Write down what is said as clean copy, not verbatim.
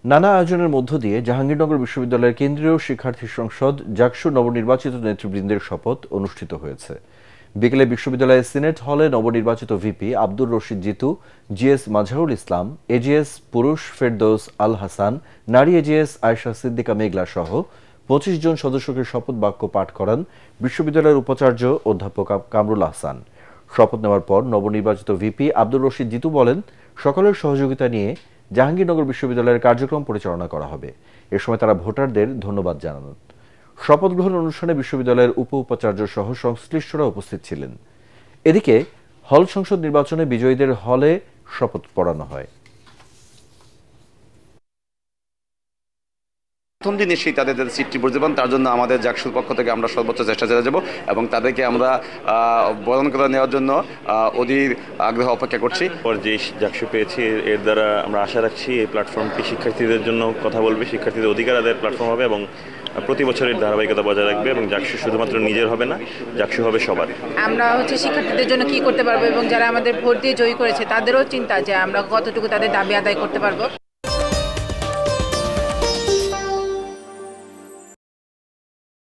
নানা আয়োজনের মধ্য দিয়ে জাহাঙ্গীরনগর বিশ্ববিদ্যালয়ের কেন্দ্রীয় শিক্ষার্থী সংসদ জাকসু নবনির্বাচিত নেতৃবৃন্দের শপথ অনুষ্ঠিত হয়েছে। বিকেলে বিশ্ববিদ্যালয়ের সিনেট হলে নবনির্বাচিত VP Abdur Rashid Jitu, GS Mazharul Islam, AGS পুরুষ ফেরদৌস আল হাসান, নারী এজিএস আয়েশা সিদ্দিকা মেঘলা সহ ২৫ জন সদস্যকে শপথ বাক্য পাঠ করান বিশ্ববিদ্যালয়ের উপাচার্য অধ্যাপক কামরুল আহসান। শপথ নেওয়ার পর নবনির্বাচিত ভিপি আব্দুর রশিদ জিতু বলেন, সকলের সহযোগিতা নিয়ে জাহাঙ্গীরনগর বিশ্ববিদ্যালয়ের কার্যক্রম পরিচালনা করা হবে। এ সময় তারা ভোটারদের ধন্যবাদ জানান। শপথ গ্রহণ অনুষ্ঠানে বিশ্ববিদ্যালয়ের উপাচার্য সহ সংশ্লিষ্টরা উপস্থিত ছিলেন। এদিকে হল সংসদ নির্বাচনে বিজয়ীদের হলে শপথ পড়ানো হয়। প্রথম দিন এসেই তাদের সিটটি বুঝতে পান, তার জন্য আমাদের জাকসুর পক্ষ থেকে আমরা সর্বোচ্চ চেষ্টা চালিয়ে যাব এবং তাদেরকে আমরা বরণ করে নেওয়ার জন্য অধীর আগ্রহ অপেক্ষা করছি। পর যে জাকসু পেয়েছি এর দ্বারা আমরা আশা রাখছি এই প্ল্যাটফর্মটি শিক্ষার্থীদের জন্য কথা বলবে, শিক্ষার্থীদের অধিকার আদায়ের প্ল্যাটফর্ম হবে এবং প্রতি বছরের ধারাবাহিকতা বজায় রাখবে এবং জাকসু শুধুমাত্র নিজের হবে না, জাকসু হবে সবার। আমরা শিক্ষার্থীদের জন্য কি করতে পারবো এবং যারা আমাদের ভোট দিয়ে জয়ী করেছে তাদেরও চিন্তা যে আমরা কতটুকু তাদের দাবি আদায় করতে পারবো।